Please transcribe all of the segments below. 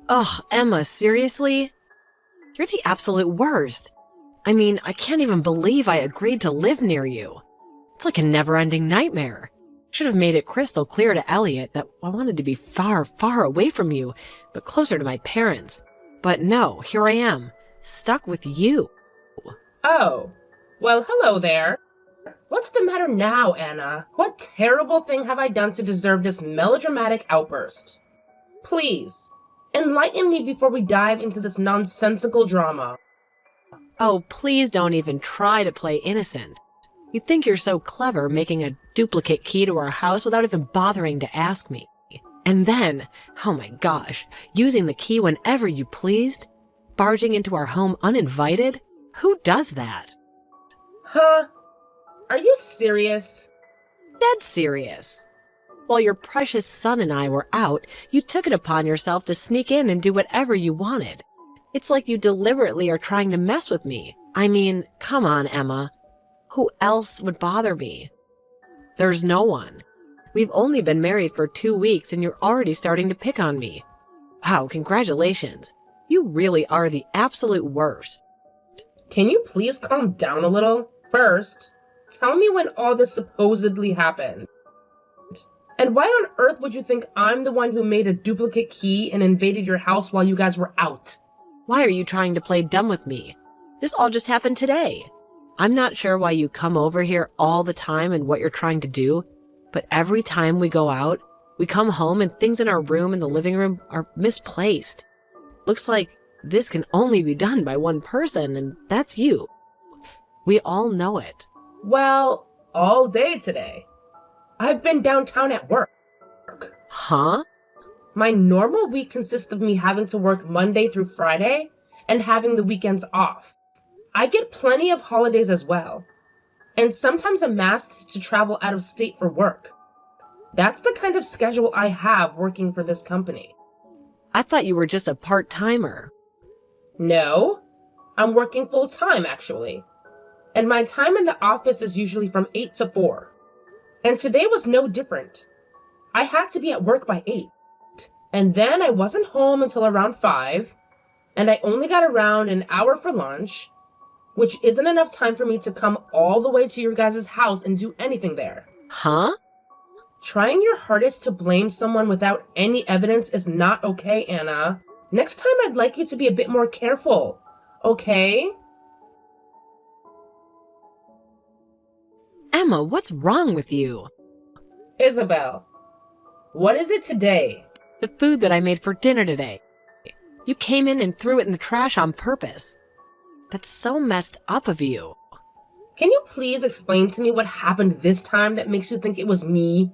Ugh, Emma, seriously? You're the absolute worst. I mean, I can't even believe I agreed to live near you. It's like a never-ending nightmare. Should have made it crystal clear to Elliot that I wanted to be far, far away from you, but closer to my parents. But no, here I am, stuck with you. Oh, well, hello there. What's the matter now, Anna? What terrible thing have I done to deserve this melodramatic outburst? Please, enlighten me before we dive into this nonsensical drama. Oh, please don't even try to play innocent. You think you're so clever making a duplicate key to our house without even bothering to ask me. And then, oh my gosh, using the key whenever you pleased? Barging into our home uninvited? Who does that? Huh? Are you serious? Dead serious. While your precious son and I were out, you took it upon yourself to sneak in and do whatever you wanted. It's like you deliberately are trying to mess with me. I mean, come on, Emma. Who else would bother me? There's no one. We've only been married for 2 weeks and you're already starting to pick on me. Wow, congratulations. You really are the absolute worst. Can you please calm down a little? First, tell me when all this supposedly happened. And why on earth would you think I'm the one who made a duplicate key and invaded your house while you guys were out? Why are you trying to play dumb with me? This all just happened today. I'm not sure why you come over here all the time and what you're trying to do, but every time we go out, we come home and things in our room and the living room are misplaced. Looks like this can only be done by one person, and that's you. We all know it. Well, all day today. I've been downtown at work. Huh? My normal week consists of me having to work Monday through Friday and having the weekends off. I get plenty of holidays as well, and sometimes I'm asked to travel out of state for work. That's the kind of schedule I have working for this company. I thought you were just a part-timer. No, I'm working full-time actually, and my time in the office is usually from 8 to 4. And today was no different. I had to be at work by 8, and then I wasn't home until around 5, and I only got around an hour for lunch, which isn't enough time for me to come all the way to your guys' house and do anything there. Huh? Trying your hardest to blame someone without any evidence is not okay, Anna. Next time I'd like you to be a bit more careful, okay? Emma, what's wrong with you? Isabel, what is it today? The food that I made for dinner today. You came in and threw it in the trash on purpose. That's so messed up of you. Can you please explain to me what happened this time that makes you think it was me?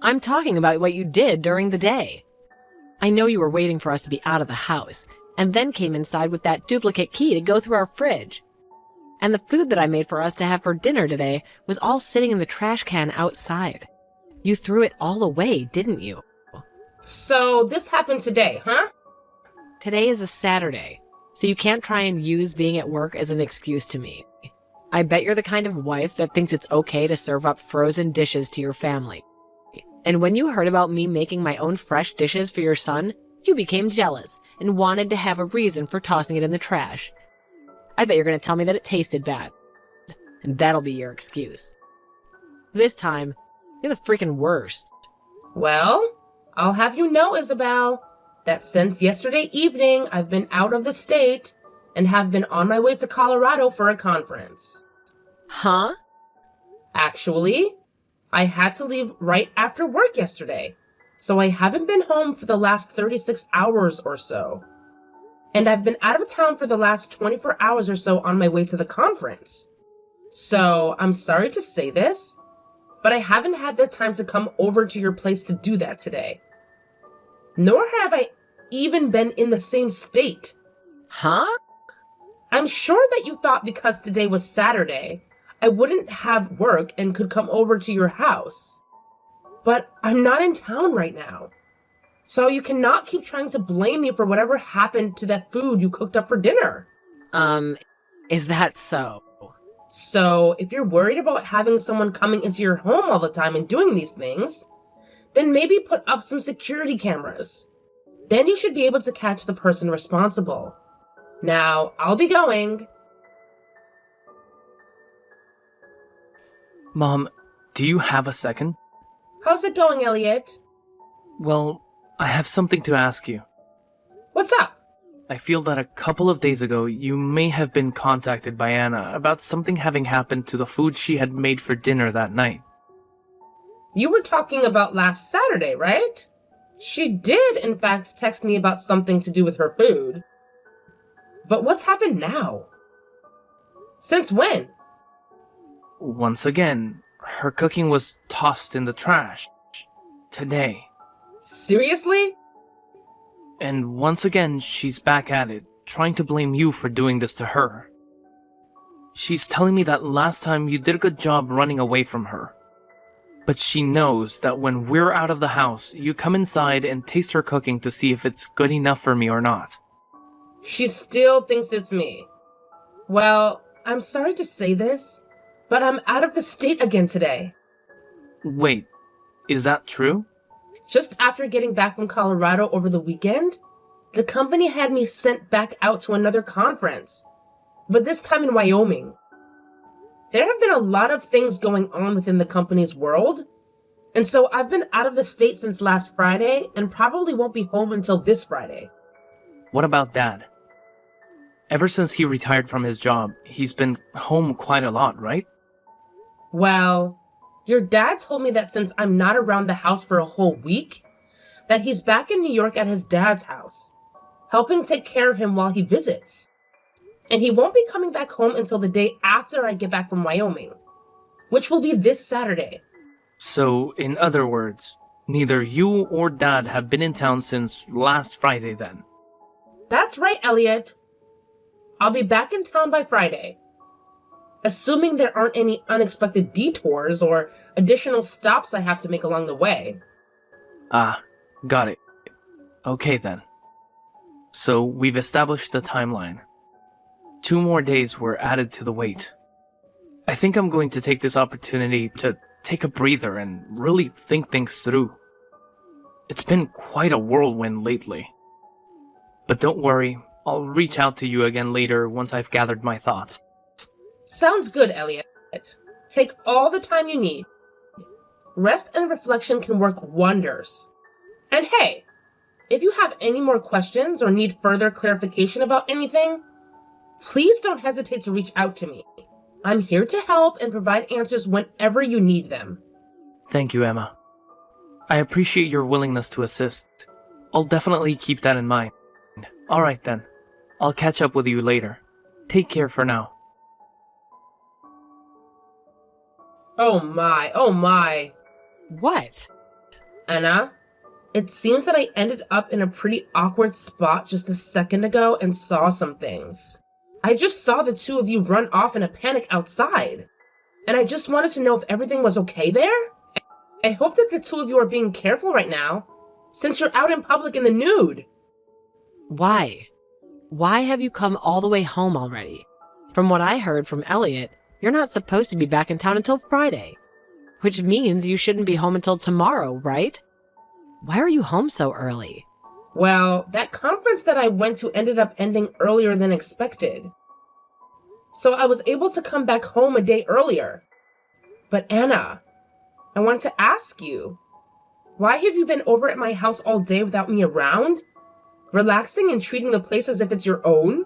I'm talking about what you did during the day. I know you were waiting for us to be out of the house, and then came inside with that duplicate key to go through our fridge. And the food that I made for us to have for dinner today was all sitting in the trash can outside. You threw it all away, didn't you? So this happened today, huh? Today is a Saturday, so you can't try and use being at work as an excuse to me. I bet you're the kind of wife that thinks it's okay to serve up frozen dishes to your family. And when you heard about me making my own fresh dishes for your son, you became jealous and wanted to have a reason for tossing it in the trash. I bet you're going to tell me that it tasted bad. And that'll be your excuse. This time, you're the freaking worst. Well, I'll have you know, Isabel, that since yesterday evening I've been out of the state and have been on my way to Colorado for a conference. Huh? Actually, I had to leave right after work yesterday, so I haven't been home for the last 36 hours or so. And I've been out of town for the last 24 hours or so on my way to the conference. So I'm sorry to say this, but I haven't had the time to come over to your place to do that today. Nor have I even been in the same state. Huh? I'm sure that you thought because today was Saturday, I wouldn't have work and could come over to your house. But I'm not in town right now. So you cannot keep trying to blame me for whatever happened to that food you cooked up for dinner. Is that so? So if you're worried about having someone coming into your home all the time and doing these things, then maybe put up some security cameras. Then you should be able to catch the person responsible. Now, I'll be going. Mom, do you have a second? How's it going, Elliot? Well, I have something to ask you. What's up? I feel that a couple of days ago you may have been contacted by Anna about something having happened to the food she had made for dinner that night. You were talking about last Saturday, right? She did, in fact, text me about something to do with her food. But what's happened now? Since when? Once again, her cooking was tossed in the trash. Today. Seriously? And once again, she's back at it, trying to blame you for doing this to her. She's telling me that last time you did a good job running away from her. But she knows that when we're out of the house, you come inside and taste her cooking to see if it's good enough for me or not. She still thinks it's me. Well, I'm sorry to say this, but I'm out of the state again today. Wait, is that true? Just after getting back from Colorado over the weekend, the company had me sent back out to another conference, but this time in Wyoming. There have been a lot of things going on within the company's world, and so I've been out of the state since last Friday and probably won't be home until this Friday. What about Dad? Ever since he retired from his job, he's been home quite a lot, right? Well, your dad told me that since I'm not around the house for a whole week, that he's back in New York at his dad's house, helping take care of him while he visits. And he won't be coming back home until the day after I get back from Wyoming, which will be this Saturday. So, in other words, neither you or Dad have been in town since last Friday then? That's right, Elliot. I'll be back in town by Friday. Assuming there aren't any unexpected detours or additional stops I have to make along the way. Ah, got it. Okay then. So, we've established the timeline. 2 more days were added to the wait. I think I'm going to take this opportunity to take a breather and really think things through. It's been quite a whirlwind lately. But don't worry, I'll reach out to you again later once I've gathered my thoughts. Sounds good, Elliot. Take all the time you need. Rest and reflection can work wonders. And hey, if you have any more questions or need further clarification about anything, please don't hesitate to reach out to me. I'm here to help and provide answers whenever you need them. Thank you, Emma. I appreciate your willingness to assist. I'll definitely keep that in mind. Alright then. I'll catch up with you later. Take care for now. Oh my. What? Anna, it seems that I ended up in a pretty awkward spot just a second ago and saw some things. I just saw the two of you run off in a panic outside. And I just wanted to know if everything was okay there. I hope that the two of you are being careful right now, since you're out in public in the nude. Why? Why have you come all the way home already? From what I heard from Elliot, you're not supposed to be back in town until Friday. Which means you shouldn't be home until tomorrow, right? Why are you home so early? Well, that conference that I went to ended up ending earlier than expected. So I was able to come back home a day earlier. But Anna, I want to ask you, why have you been over at my house all day without me around? Relaxing and treating the place as if it's your own?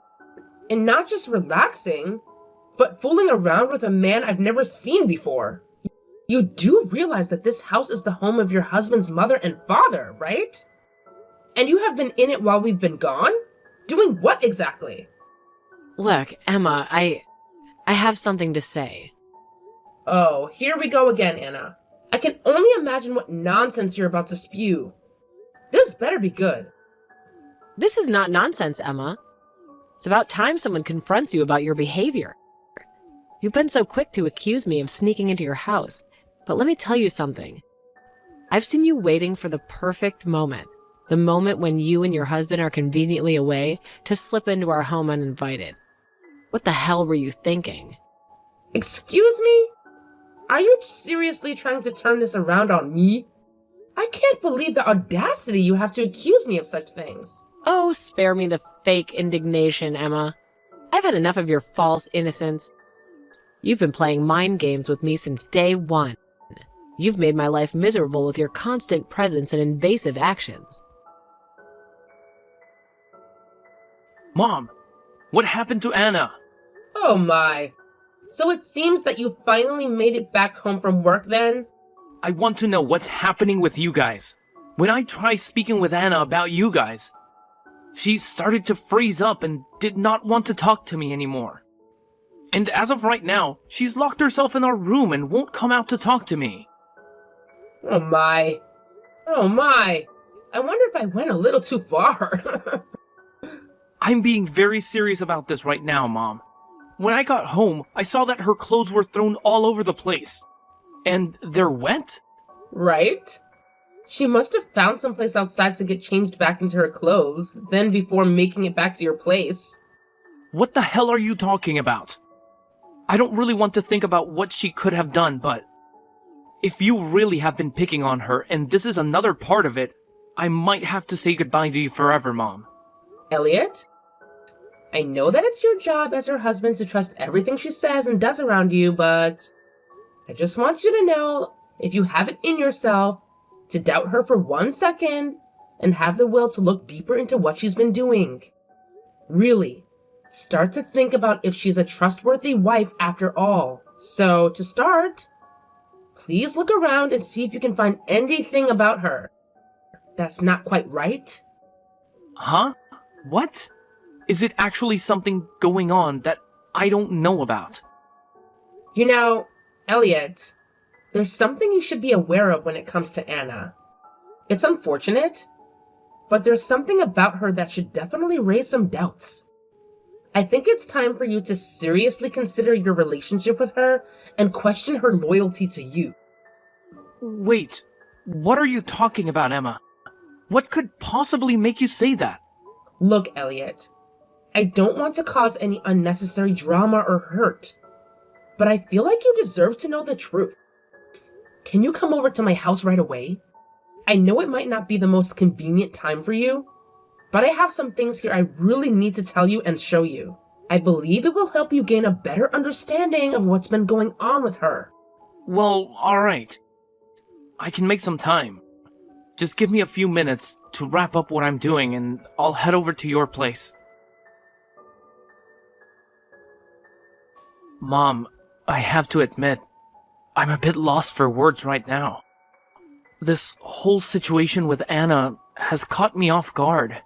And not just relaxing, but fooling around with a man I've never seen before. You do realize that this house is the home of your husband's mother and father, right? And you have been in it while we've been gone? Doing what exactly? Look, Emma, I have something to say. Oh, here we go again, Anna. I can only imagine what nonsense you're about to spew. This better be good. This is not nonsense, Emma. It's about time someone confronts you about your behavior. You've been so quick to accuse me of sneaking into your house, but let me tell you something. I've seen you waiting for the perfect moment, the moment when you and your husband are conveniently away to slip into our home uninvited. What the hell were you thinking? Excuse me? Are you seriously trying to turn this around on me? I can't believe the audacity you have to accuse me of such things. Oh, spare me the fake indignation, Emma. I've had enough of your false innocence. You've been playing mind games with me since day one. You've made my life miserable with your constant presence and invasive actions. Mom, what happened to Anna? Oh my. So it seems that you finally made it back home from work then? I want to know what's happening with you guys. When I tried speaking with Anna about you guys, she started to freeze up and did not want to talk to me anymore. And as of right now, she's locked herself in our room and won't come out to talk to me. Oh my. Oh my. I wonder if I went a little too far. I'm being very serious about this right now, Mom. When I got home, I saw that her clothes were thrown all over the place. And they're wet? Right? She must have found someplace outside to get changed back into her clothes, then before making it back to your place. What the hell are you talking about? I don't really want to think about what she could have done, but if you really have been picking on her and this is another part of it, I might have to say goodbye to you forever, Mom. Elliot? I know that it's your job as her husband to trust everything she says and does around you, but I just want you to know, if you have it in yourself to doubt her for 1 second and have the will to look deeper into what she's been doing. Really, start to think about if she's a trustworthy wife after all. So, to start, please look around and see if you can find anything about her that's not quite right. Huh? What? Is it actually something going on that I don't know about? You know, Elliot, there's something you should be aware of when it comes to Anna. It's unfortunate, but there's something about her that should definitely raise some doubts. I think it's time for you to seriously consider your relationship with her and question her loyalty to you. Wait, what are you talking about, Emma? What could possibly make you say that? Look, Elliot, I don't want to cause any unnecessary drama or hurt, but I feel like you deserve to know the truth. Can you come over to my house right away? I know it might not be the most convenient time for you, but I have some things here I really need to tell you and show you. I believe it will help you gain a better understanding of what's been going on with her. Well, alright. I can make some time. Just give me a few minutes to wrap up what I'm doing and I'll head over to your place. Mom, I have to admit, I'm a bit lost for words right now. This whole situation with Anna has caught me off guard.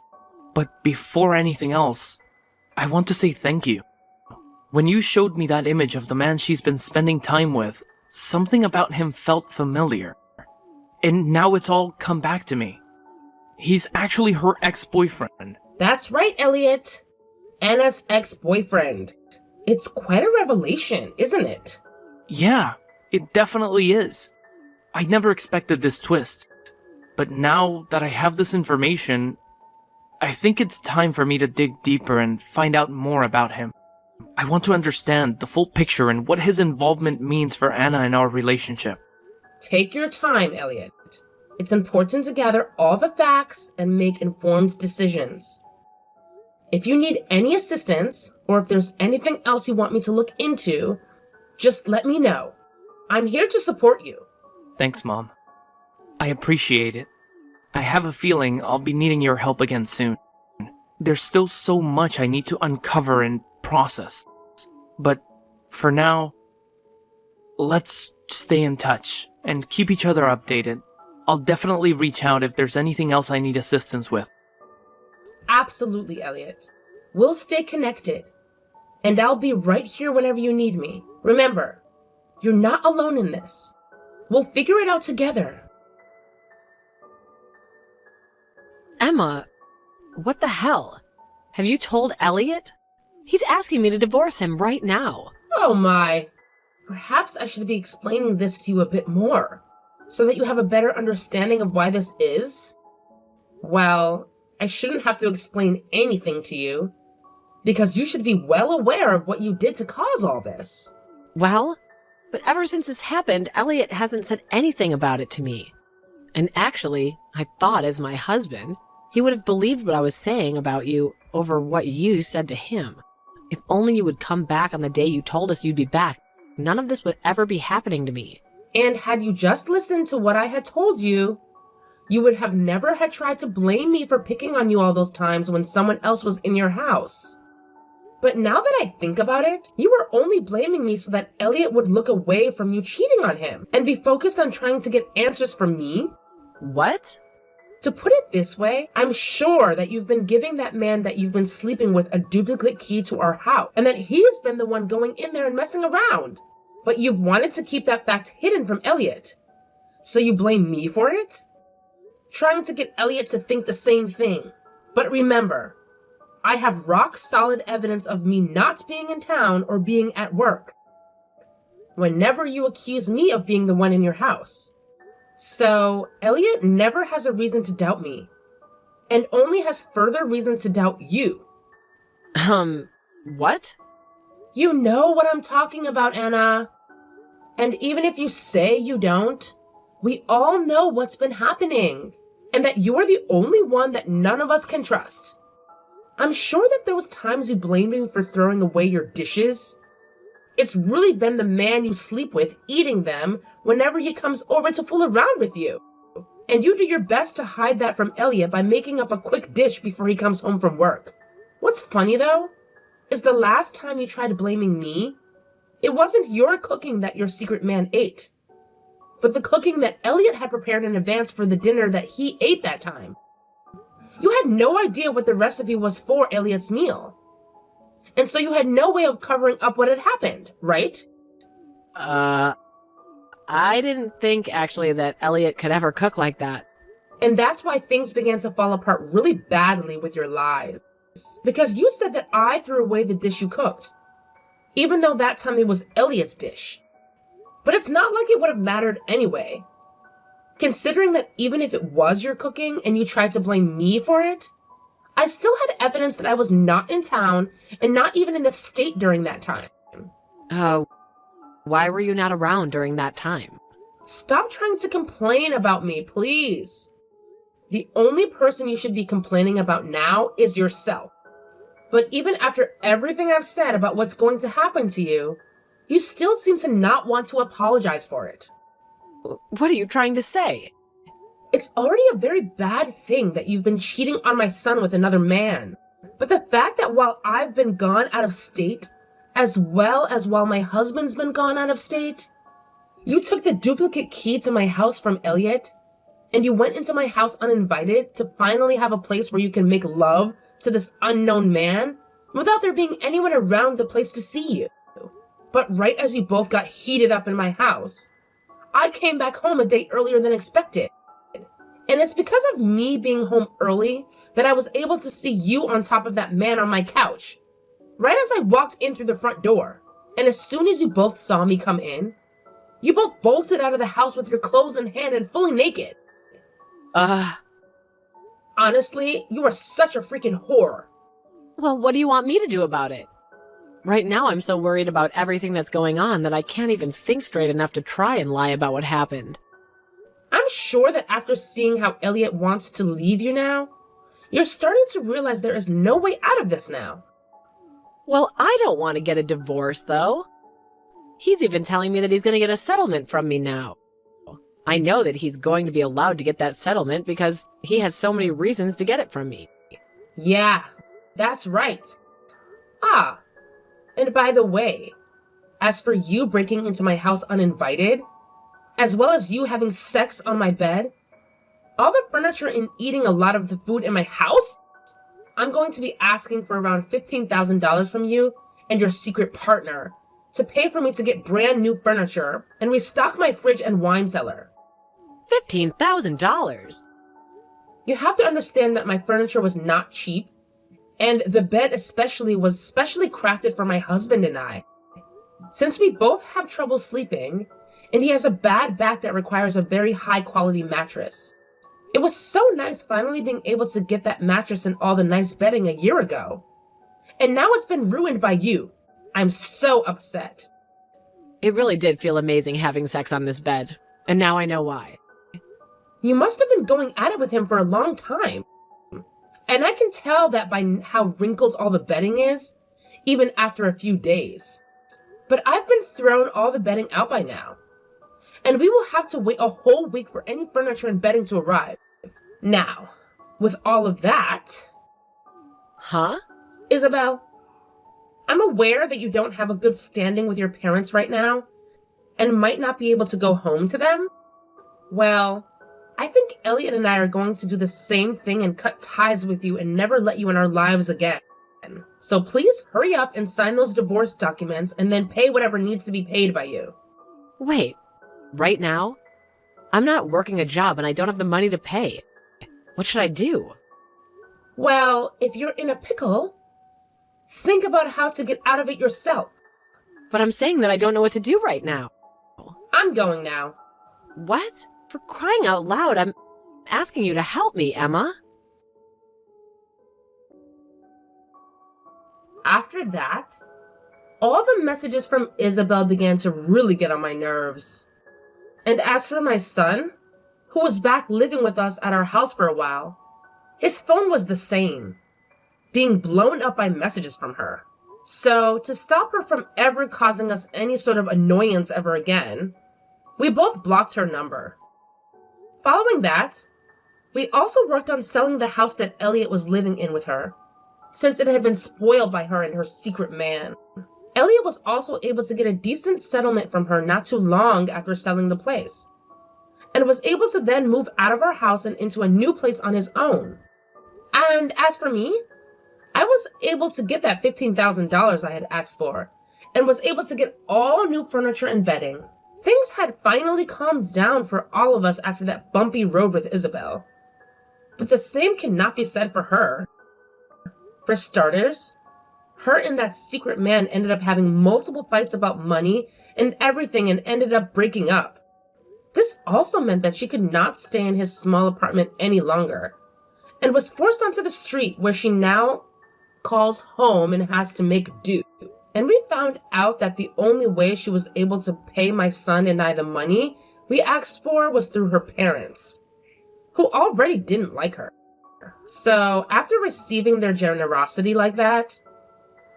But before anything else, I want to say thank you. When you showed me that image of the man she's been spending time with, something about him felt familiar. And now it's all come back to me. He's actually her ex-boyfriend. That's right, Elliot. Anna's ex-boyfriend. It's quite a revelation, isn't it? Yeah, it definitely is. I never expected this twist. But now that I have this information, I think it's time for me to dig deeper and find out more about him. I want to understand the full picture and what his involvement means for Anna and our relationship. Take your time, Elliot. It's important to gather all the facts and make informed decisions. If you need any assistance, or if there's anything else you want me to look into, just let me know. I'm here to support you. Thanks, Mom. I appreciate it. I have a feeling I'll be needing your help again soon. There's still so much I need to uncover and process. But for now, let's stay in touch and keep each other updated. I'll definitely reach out if there's anything else I need assistance with. Absolutely, Elliot. We'll stay connected. And I'll be right here whenever you need me. Remember, you're not alone in this. We'll figure it out together. Emma, what the hell? Have you told Elliot? He's asking me to divorce him right now. Oh my. Perhaps I should be explaining this to you a bit more, so that you have a better understanding of why this is. Well, I shouldn't have to explain anything to you, because you should be well aware of what you did to cause all this. Well, but ever since this happened, Elliot hasn't said anything about it to me. And actually, I thought as my husband, he would have believed what I was saying about you over what you said to him. If only you would come back on the day you told us you'd be back, none of this would ever be happening to me. And had you just listened to what I had told you, you would have never had tried to blame me for picking on you all those times when someone else was in your house. But now that I think about it, you were only blaming me so that Elliot would look away from you cheating on him and be focused on trying to get answers from me. What? To put it this way, I'm sure that you've been giving that man that you've been sleeping with a duplicate key to our house, and that he's been the one going in there and messing around. But you've wanted to keep that fact hidden from Elliot. So you blame me for it? Trying to get Elliot to think the same thing. But remember, I have rock solid evidence of me not being in town or being at work whenever you accuse me of being the one in your house. So, Elliot never has a reason to doubt me, and only has further reason to doubt you. What? You know what I'm talking about, Anna. And even if you say you don't, we all know what's been happening, and that you're the only one that none of us can trust. I'm sure that there was times you blamed me for throwing away your dishes. It's really been the man you sleep with eating them whenever he comes over to fool around with you. And you do your best to hide that from Elliot by making up a quick dish before he comes home from work. What's funny though, is the last time you tried blaming me, it wasn't your cooking that your secret man ate, but the cooking that Elliot had prepared in advance for the dinner that he ate that time. You had no idea what the recipe was for Elliot's meal. And so you had no way of covering up what had happened, right? I didn't think actually that Elliot could ever cook like that. And that's why things began to fall apart really badly with your lies. Because you said that I threw away the dish you cooked, even though that time it was Elliot's dish. But it's not like it would have mattered anyway. Considering that even if it was your cooking and you tried to blame me for it, I still had evidence that I was not in town and not even in the state during that time. Why were you not around during that time? Stop trying to complain about me, please. The only person you should be complaining about now is yourself. But even after everything I've said about what's going to happen to you, you still seem to not want to apologize for it. What are you trying to say? It's already a very bad thing that you've been cheating on my son with another man. But the fact that while I've been gone out of state, as well as while my husband's been gone out of state, you took the duplicate key to my house from Elliot, and you went into my house uninvited to finally have a place where you can make love to this unknown man without there being anyone around the place to see you. But right as you both got heated up in my house, I came back home a day earlier than expected. And it's because of me being home early that I was able to see you on top of that man on my couch, right as I walked in through the front door. And as soon as you both saw me come in, you both bolted out of the house with your clothes in hand and fully naked. Honestly, you are such a freaking whore. Well, what do you want me to do about it? Right now, I'm so worried about everything that's going on that I can't even think straight enough to try and lie about what happened. I'm sure that after seeing how Elliot wants to leave you now, you're starting to realize there is no way out of this now. Well, I don't want to get a divorce, though. He's even telling me that he's going to get a settlement from me now. I know that he's going to be allowed to get that settlement because he has so many reasons to get it from me. Yeah, that's right. And by the way, as for you breaking into my house uninvited, as well as you having sex on my bed, all the furniture and eating a lot of the food in my house, I'm going to be asking for around $15,000 from you and your secret partner to pay for me to get brand new furniture and restock my fridge and wine cellar. $15,000? You have to understand that my furniture was not cheap, and the bed especially was specially crafted for my husband and I. Since we both have trouble sleeping, and he has a bad back that requires a very high quality mattress. It was so nice finally being able to get that mattress and all the nice bedding a year ago. And now it's been ruined by you. I'm so upset. It really did feel amazing having sex on this bed, and now I know why. You must have been going at it with him for a long time. And I can tell that by how wrinkled all the bedding is, even after a few days. But I've been thrown all the bedding out by now. And we will have to wait a whole week for any furniture and bedding to arrive. Now, with all of that... Huh? Isabel, I'm aware that you don't have a good standing with your parents right now, and might not be able to go home to them. Well, I think Elliot and I are going to do the same thing and cut ties with you and never let you in our lives again. So please hurry up and sign those divorce documents and then pay whatever needs to be paid by you. Wait, right now? I'm not working a job and I don't have the money to pay. What should I do? Well, if you're in a pickle, think about how to get out of it yourself. But I'm saying that I don't know what to do right now. I'm going now. What? For crying out loud, I'm asking you to help me, Emma. After that, all the messages from Isabel began to really get on my nerves. And as for my son, who was back living with us at our house for a while, his phone was the same, being blown up by messages from her. So, to stop her from ever causing us any sort of annoyance ever again, we both blocked her number. Following that, we also worked on selling the house that Elliot was living in with her, since it had been spoiled by her and her secret man. Elliot was also able to get a decent settlement from her not too long after selling the place, and was able to then move out of our house and into a new place on his own. And as for me, I was able to get that $15,000 I had asked for, and was able to get all new furniture and bedding. Things had finally calmed down for all of us after that bumpy road with Isabel. But the same cannot be said for her. For starters, her and that secret man ended up having multiple fights about money and everything and ended up breaking up. This also meant that she could not stay in his small apartment any longer, and was forced onto the street where she now calls home and has to make do. And we found out that the only way she was able to pay my son and I the money we asked for was through her parents, who already didn't like her. So after receiving their generosity like that,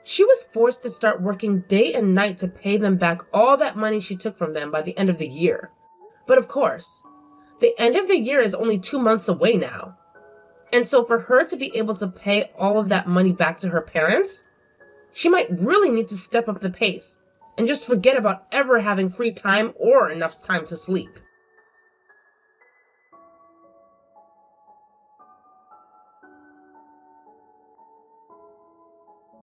she was forced to start working day and night to pay them back all that money she took from them by the end of the year. But of course, the end of the year is only 2 months away now. And so for her to be able to pay all of that money back to her parents, she might really need to step up the pace and just forget about ever having free time or enough time to sleep.